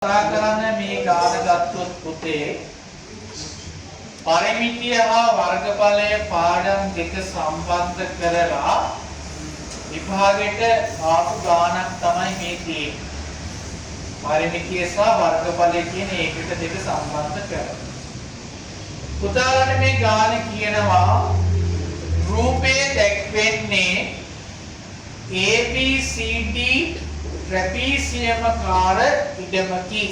කරන්න මේ ගාන ගත්තොත් පුතේ පරිමිතිය හා වර්ගඵලය පාඩම් දෙක සම්බන්ධ කරලා විභාගෙට ආපු ගානක් තමයි මේ තියෙන්නේ. පරිමිතිය සහ වර්ගඵලය කියන ඒකට දෙක සම්බන්ධ කරලා. පුතාලට මේ ගාන කියනවා රූපයේ දැක්වෙන්නේ ABCD ट्रेपीजियम कार इडमकी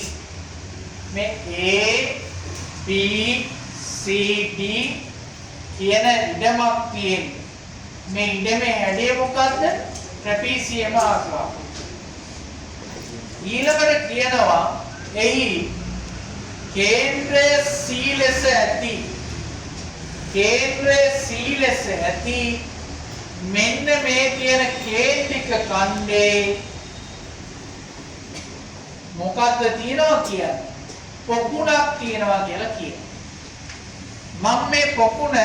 में A B C D කියන ඉඩමක් තියෙන්නේ. මේ ඉඩමේ හැඩය මොකද්ද? ट्रेपीजियम ආකාරය. ඊළඟට කියනවා එහි කේන්ද්‍රය C ලෙස ඇති. කේන්ද්‍රය C ලෙස ඇති මෙන්න මේ කියන කේන්ද්‍රික ඛණ්ඩේ මොකද්ද තියනවා කියන්නේ? පොකුණක් තියනවා කියලා කියනවා. මම මේ පොකුණ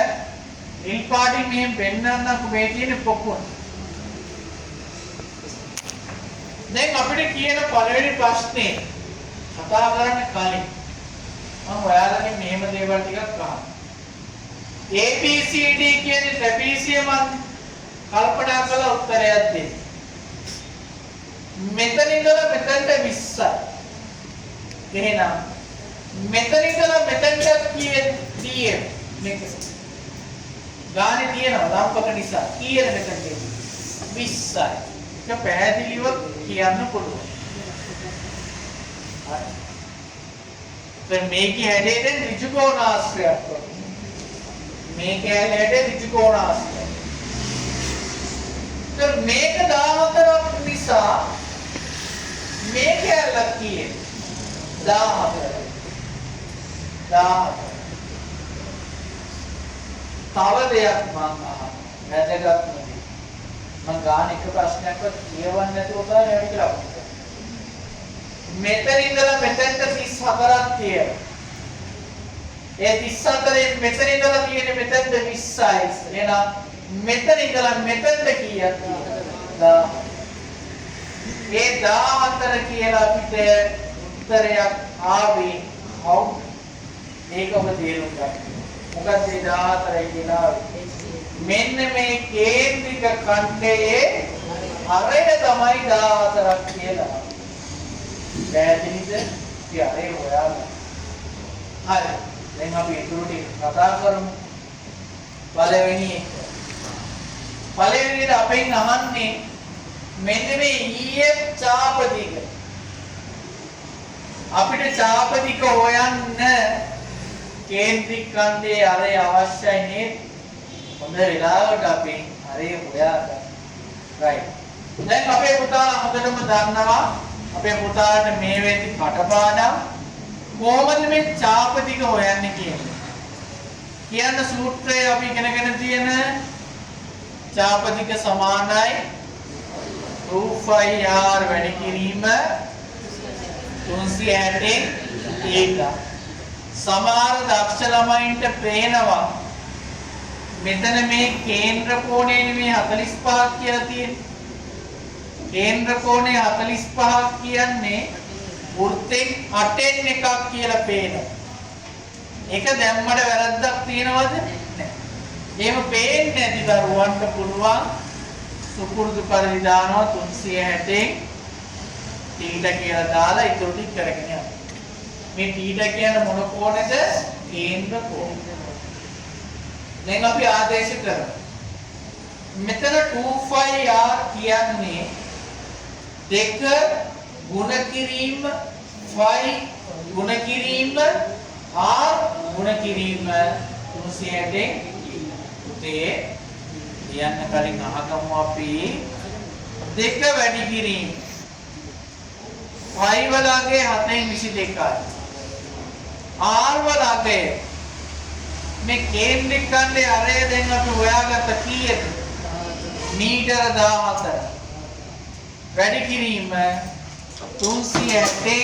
නිල් පාටින් මෙහෙම පෙන්නන්නකෝ මේ තියෙන පොකුණ. දැන් අපිට කියන පළවෙනි ප්‍රශ්නේ කතා කරන්න කලින් මම ඔයාලගෙන් මෙහෙම දේවල් ටිකක් අහනවා. ABCD කියන ට්‍රැපීසියම් කල්පනා කරලා උත්තරයක් දෙන්න. මෙතන ඉඳලා මෙතනට 20යි. එහෙනම් මෙතන ඉඳලා මෙතනට කීයද මේක? ගානේ තියෙනවා ලම්පක නිසා. කීයද මෙතනට? 20යි. ඒක පැහැදිලිව කියන්න පුළුවන්. හරි. දැන් මේකේ හැඩය දැන් ඍජුකෝණාශ්‍රයක් වගේ. මේකේ හැඩය ඍජුකෝණාශ්‍රයක්. දැන් මේක 14ක් නිසා මේ කැලක් කීයද? 14. 14. තව දෙයක් මම අහනවා. වැදගත් නෙවෙයි. මම ගාන එක ප්‍රශ්නයක්වත් කියවන්නේ නැතුව තමයි වැඩි කියලා අපිට. මෙතන ඉඳලා මෙතෙන්ට 34ක් තියෙනවා. ඒ 34 මෙතන ඉඳලා තියෙන්නේ මෙතෙන්ට 20යි. එහෙනම් මෙතන ඉඳලා මෙතෙන්ට කීයක් තියෙනවද? ඒ 14 කියලා අපිට උත්තරයක් ආවේ how මේකම තේරුම් ගන්න. මොකක්ද ඒ 14 කියලා? මෙන්න මේ කේන්ද්‍රික ඛණ්ඩයේ හරය තමයි 14ක් කියලා. පැහැදිලිද? ඉතින් හොයාගන්න. හරි. දැන් අපි ඊටු ටික කතා කරමු. පළවෙනිට අපෙන් අහන්නේ මෙන්න මේ EF චාපදික. අපිට චාපදික හොයන්න කේන්ද්‍රික ඛණ්ඩයේ අරය අවශ්‍යයි නේද? හොඳ වෙලාවට අපි අරය හොයාගන්න. right. දැන් අපේ පුතාලා හොඳටම දන්නවා අපේ පුතාට මේ වෙද්දි කටපාඩම් කොහොමද මේ චාපදික හොයන්නේ කියන්නේ. කියන්න සූත්‍රය අපි ඉගෙනගෙන තියෙන චාපදික සමානයි 2πr වැඩි කිරීම 360 සමහර දක්ෂ ළමයින්ට පේනවා මෙතන මේ කේන්ද්‍ර කෝණය නෙමෙයි 45ක් කියලා තියෙන්නේ. කේන්ද්‍ර කෝණය 45ක් කියන්නේ වෘත්තෙන් 8න් එකක් කියලා පේනවා. ඒක දැම්මඩ වැරද්දක් තියනවද? නැහැ. එහෙම පේන්නේ නැති දරුවන්ට පුළුවන් සුපුරුදු පරිදි දානවා 360 තීටා කියලා දාලා ඊට ටික කරගෙන යනවා. මේ තීටා කියන්නේ මොන කෝණයද? කේන්ද්‍ර කෝණය. දැන් අපි ආදේශ කරමු. මෙතන 2πr කියන්නේ 2 ගුණ කිරීම phi ගුණ කිරීම r ගුණ කිරීම 360 උතේ කියන්න කලින් අහගමු අපි 2 වැඩි කිරීම phi වලගේ 7/22යි r වලගේ මේ කේන්ද්‍රික ඛණ්ඩයේ අරය දැන් අපි හොයාගත්ත කීයද? මීටර 14 වැඩි කිරීම 360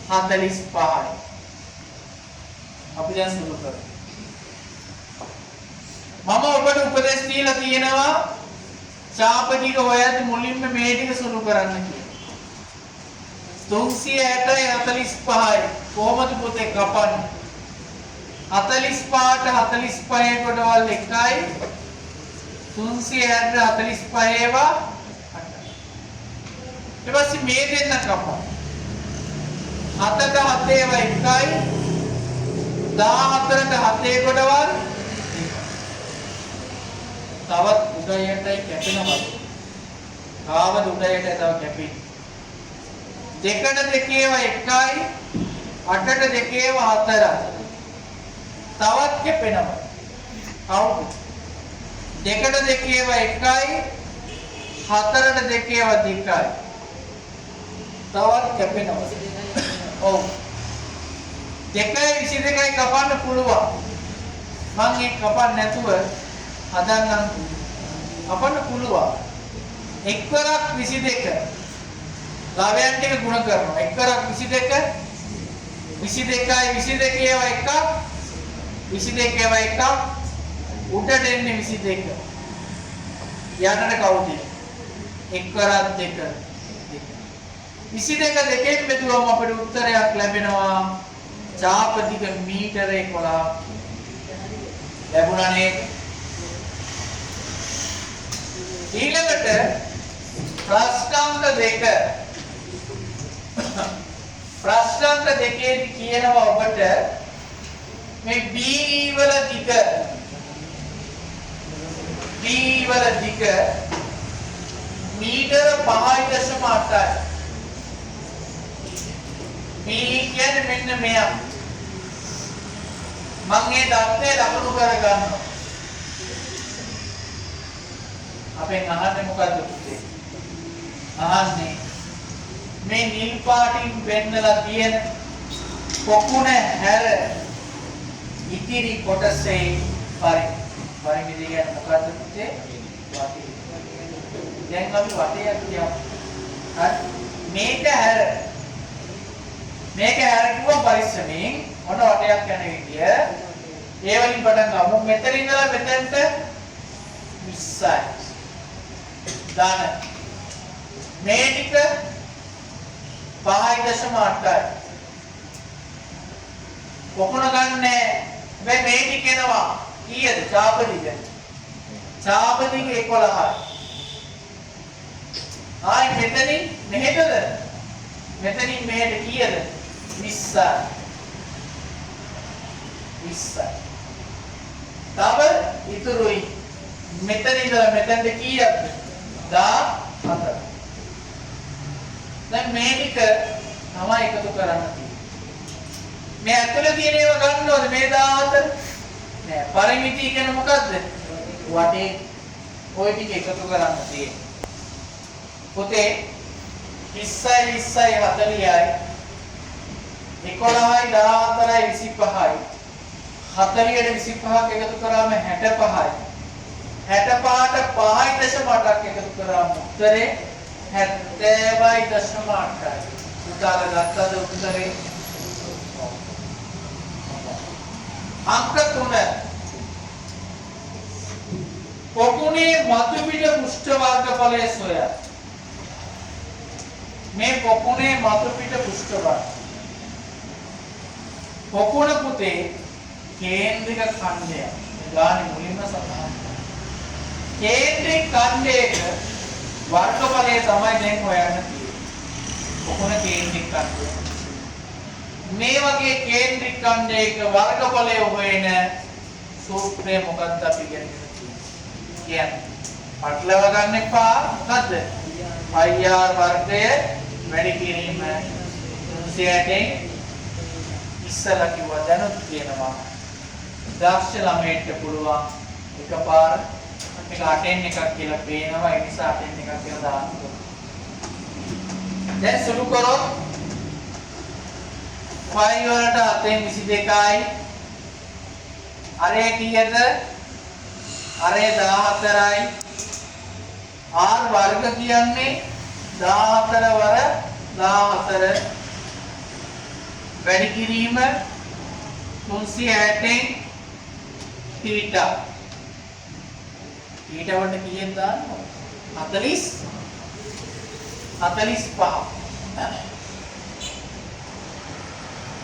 45යි. අපි දැන් සුළු කරමු. මම ඔබට උපදෙස් දීලා තියෙනවා චාපදික හොයද්දි මුලින්ම මේ ටික සුළු කරන්න කියලා. 360යි 45යි කොහොමද පුතේ කපන්නේ? 45ට 45 කොටවල් 1යි 360 45 ඒවා 8යි. ඊට පස්සේ මේ දෙන්න කපන්න. 7ට 7 ඒවා 1යි 14ට 7 කොටවල් තවත් උදයටයි කැපෙනවා. කාවද උදයට තව කැපෙන්නේ. 2ට 2 ඒවා 1යි 8ට 2 ඒවා 4යි. තවත් කැපෙනවා. කවුද? 2ට 2 ඒවා 1යි 4ට 2 ඒවා 2යි. තවත් කැපෙනවා. ඔව්. 2.22යි කපන්න පුළුවන්. මම ඒක කපන්න නැතුව හදන්නම්. කපන්න පුළුවන්. 1 22 ලාභයන් ටික ගුණ කරනවා. 1 22 22යි 22 ඒවා 1ක් 22 ඒවා 1ක් උඩට එන්නේ 22. යන්නට කවුද? 1 2 22 දෙකෙන් බෙදුවම අපිට උත්තරයක් ලැබෙනවා. චාප දිග මීටර 11 ලැබුණා නේද? ඊළඟට ප්‍රශ්නාංක 2 ප්‍රශ්නාංක 2 කියනවා ඔබට මේ B වල දිග මීටර 5.8යි. B කියන්නේ මෙන්න මෙයා. මම මේ දත්තේ ලකුණු කරගන්නවා. අපෙන් අහන්නේ මොකද්ද පුතේ? අහන්නේ මේ නිල් පාටින් පෙන්නලා තියෙන පොකුණ හැර ඉතිරි කොටසේ පරිමිතිය කියන්නේ මොකද්ද පුතේ? වටේ. දැන් අපි වටයක් කියමු. හරි. මේක හැර කිව්වම පරිස්සමෙන් ඔන්න වටයක් යන විදිය. ඒ වලින් පටන් ගමු. මෙතන ඉඳලා මෙතනට 20යි. දාන මේ ටික 5.8යි. කොහොන ගන්නෑ. මේ ටික එනවා. කීයද? චාප දිග. චාප දිග 11යි. ආයි මෙතනින් මෙහෙටද? මෙතනින් මෙහෙට කීයද? 20යි. 20යි. තව ඉතුරුයි මෙතන ඉඳලා මෙතනට කීයක්ද? 14. දැන් මේ ටික තමයි එකතු කරන්න තියෙන්නේ. මේ ඇතුලේ තියෙන ඒවා ගන්නවද මේ 14? නෑ. පරිමිතිය කියන්නේ මොකද්ද? වටේ ওই ටික එකතු කරන්න තියෙන්නේ. පුතේ 20යි 20යි 40යි 11යි 14යි 25යි 40ට 25ක් එකතු කරාම 65යි 65ට 5.8ක් එකතු කරාම උත්තරේ 70.8යි. උදාල ගත්තද උත්තරේ? අංක 3 පොකුණේ මතු පිට පෘෂ්ඨ වර්ගඵලය සොයා. මේ පොකුණේ මතු පිට පෘෂ්ඨ වර්ග පොකුණ පුතේ කේන්ද්‍රික ඛණ්ඩය ගානේ මුලින්ම සඳහන්. කේන්ද්‍රික ඛණ්ඩයක වර්ගඵලය තමයි දැන් හොයන්න තියෙන්නේ. පොකුණ කේන්ද්‍රික ඛණ්ඩය. මේ වගේ කේන්ද්‍රික ඛණ්ඩයක වර්ගඵලය හොයන සූත්‍රය මොකක්ද අපි කියන්නේ? පටලව ගන්න එපා. මොකද්ද? πr වර්ගය වැඩි කිරීම 360 ඉස්සලා කිව්වා දැනුත් කියනවා. දක්ෂ ළමයට පුළුවන් එකපාර මේක 8න් එකක් කියලා පේනවා. ඒ නිසා 8න් එකක් කියලා දාන්න. දැන් සුළු කරොත් 5 වලට 8න් 22යි. අරේ කීයද? අරේ 14යි. r වර්ග කියන්නේ 14 වර 14 වැඩි කිරීම 360න් θ. ඊට වඩා කීයෙන් දාන්න? 40 45.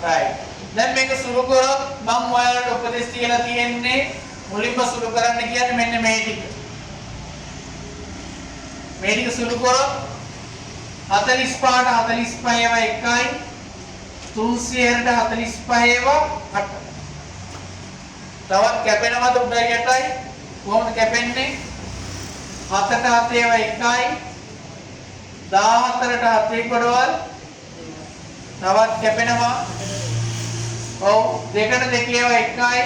right. දැන් මේක සුළු කරොත් මම ඔයාලට උපදෙස් තියලා තියෙන්නේ මුලින්ම සුළු කරන්න කියන්නේ මෙන්න මේ ටික. මේ ටික සුළු කරොත් 45ට 45 ඒවා 1යි 300ට 45 ඒවා 8. තවත් කැපෙනවද උඩයි යටයි? කොහොමද කැපෙන්නේ? 7ට 7 ඒවා 1යි 14ට 7 කොටවල් තවත් කැපෙනවා. ඔව් 2ට 2 ඒවා 1යි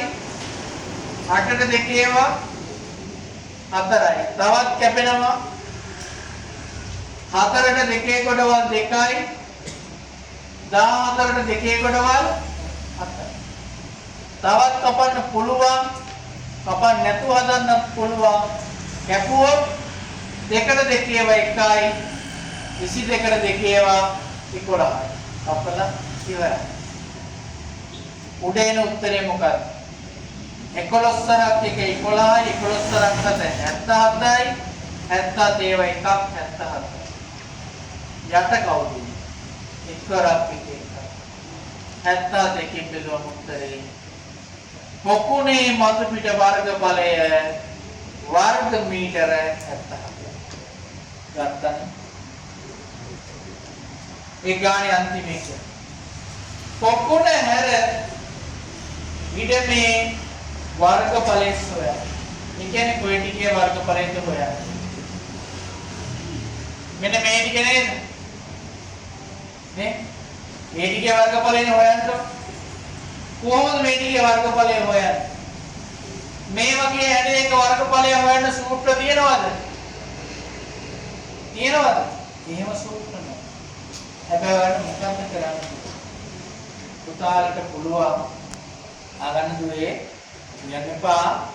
8ට 2 ඒවා 4යි තවත් කැපෙනවා. 4ට 2 කොටවල් 2යි 14ට 2 කොටවල් 7යි. තවත් කපන්න පුළුවන්. කපන්න නැතුව හදන්නත් පුළුවන්. කැපුවොත් 2ට 2 ඒවා 1යි 22ට 2 ඒවා 11යි. කපලා ඉවරයි. උඩේන උත්තරේ මොකක්ද? 11 සරක් එක 11යි 11 සරක් 7 77යි 77 ඒවා එකක් 77. යට කවුද? එක්වරක් එක එක. 72කින් බෙදුවම උත්තරේ පොකුණේ මතු පිට වර්ගඵලය වර්ග මීටර 77. ගත්තනේ. ඒ ගානේ අන්තිම එක. පොකුණ හැර ඉඩමේ වර්ගඵලය සොයන්න. ඒ කියන්නේ කොයි ටිකේ වර්ගඵලයද හොයන්නේ. මෙන්න මේ ටික නේද? නේ? මේ ටිකේ වර්ගඵලය හොයන්න. කොහොමද මේ ටිකේ වර්ගඵලය හොයන්නේ? මේ වගේ හැඩයක වර්ගඵලය හොයන්න සූත්‍ර තියෙනවද? තියෙනවද? එහෙම සූත්‍ර නැහැ. හැබැයි ඔයාලට මොකක්ද කරන්නේ? පුතාලට පුළුවන් ආගන්න දුවේ කියන්න එපා.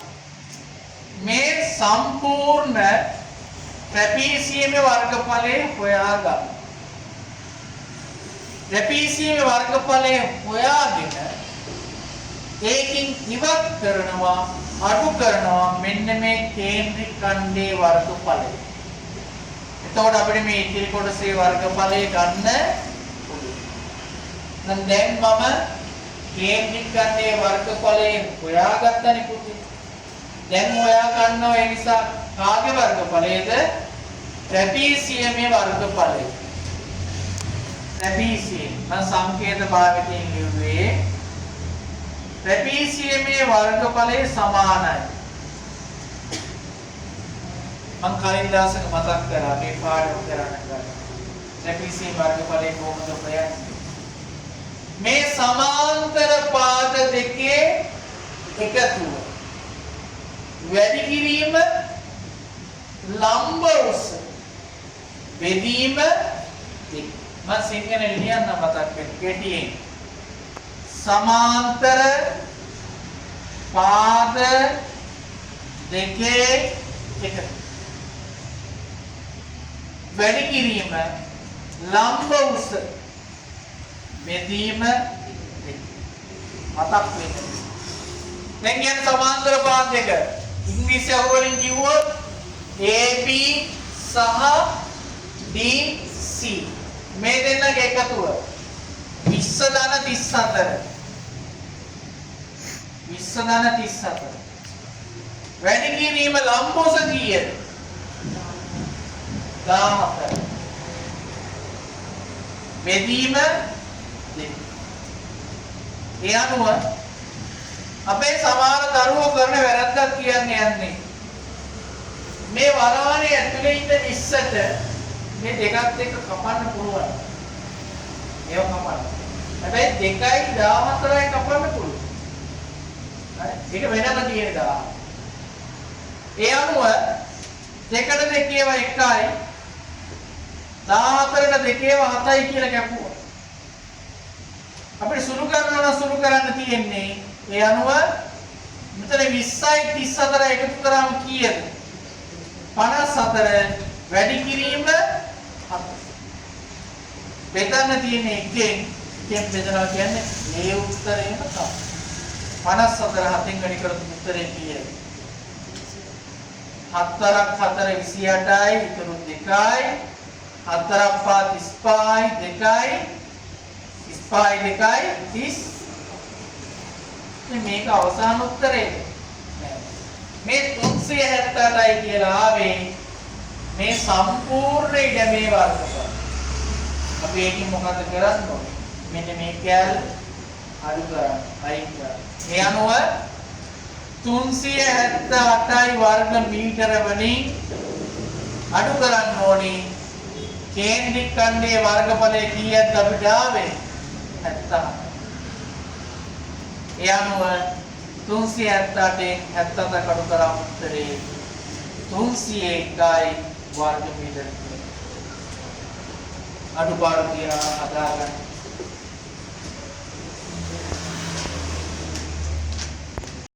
මේ සම්පූර්ණ ට්‍රැපීසියමේ වර්ගඵලය හොයාගන්න. ට්‍රැපීසියමේ වර්ගඵලය හොයාගෙන ඒකින් ඉවත් කරනවා අඩු කරනවා මෙන්න මේ කේන්ද්‍රික ඛණ්ඩයේ වර්ගඵලය. එතකොට අපිට මේ ඉතිරි කොටසේ වර්ගඵලය ගන්න පුළුවන්. දැන් මම කේන්ද්‍රික ඛණ්ඩයේ වර්ගඵලය හොයාගත්තනේ පුතේ. දැන් හොයා ගන්නවා ඒ නිසා කාගේ වර්ගඵලයද? ට්‍රැපීසියමේ වර්ගඵලය. ට්‍රැපීසියම් මම සංකේත භාවිතයෙන් ලියුවේ ට්‍රැපීසියමේ වර්ගඵලය සමානයි. මම කලින් දවසක මතක් කරා මේ පාඩම කරන්න ගන්න. ට්‍රැපීසියම් වර්ගඵලය කොහොමද හොයන්නේ? මේ සමාන්තර පාද දෙකේ එකතුව වැඩි කිරීම ලම්බ උස බෙදීම දෙක. මම සිංහලෙන් ලියන්න මතක් වෙන්නේ කෙටියෙන්. සමාන්තර පාද දෙකේ එකතුව වැඩි කිරීම ලම්බ උස බෙදීම දෙක. මතක් වෙන්නේ. දැන් කියන සමාන්තර පාද දෙක ඉංග්‍රීසි අහුවලින් කිව්වොත් AB සහ DC මේ දෙන්නගේ එකතුව 20 34 වැඩි කිරීම ලම්බ උස කීයද? 14 බෙදීම 2. ඒ අනුව අපේ සමහර දරුවෝ කරන වැරද්දක් කියන්නේ යන්නේ මේ වරාණේ ඇතුලේ ඉන්න ඉස්සට මේ දෙකත් එක්ක කපන්න පුළුවන්. ඒව කපන්න. හැබැයි 2යි 14යි කපන්න පුළුවන්. හරි. ඒක වෙනම තියෙන දා. ඒ අනුව 2ට 2 ඒවා 1යි 14ට 2 ඒවා 7යි කියලා කැපුවා. අපිට සුළු කරනවා නම් සුළු කරන්න තියෙන්නේ ඒ අනුව මෙතන 20යි 34 එකතු කරාම කීයද? 54 වැඩි කිරීම 7. බෙදන්න තියෙන්නේ එකෙන් බෙදනවා කියන්නේ මේ උත්තරේම තමයි. 54 7න් වැඩි කරොත් උත්තරේ කීයද? 4ක් 4 28යි ඉතුරු 2යි 4ක් 5 35යි 2යි 5 2යි 30. මේක අවසාන උත්තරේ. මේ 378යි කියලා ආවේ මේ සම්පූර්ණ ඉඩමේ වර්ගඵල. අපි ඒකෙන් මොකද කරන්න ඕනේ? මෙන්න මේ කැල අඩු කරන්න. අයින් කරන්න. මේ අනුව 378යි වර්ග මීටර වලින් අඩු කරන්න ඕනේ. කේන්ද්‍රික ඛණ්ඩයේ වර්ගඵලය කීයක්ද අපිට ආවේ? 70. ඒ අනුව 378න් 77 කඩු කරාම උත්තරේ 301යි වර්ග මීටර. අඩුපාඩු තියනවා හදාගන්න.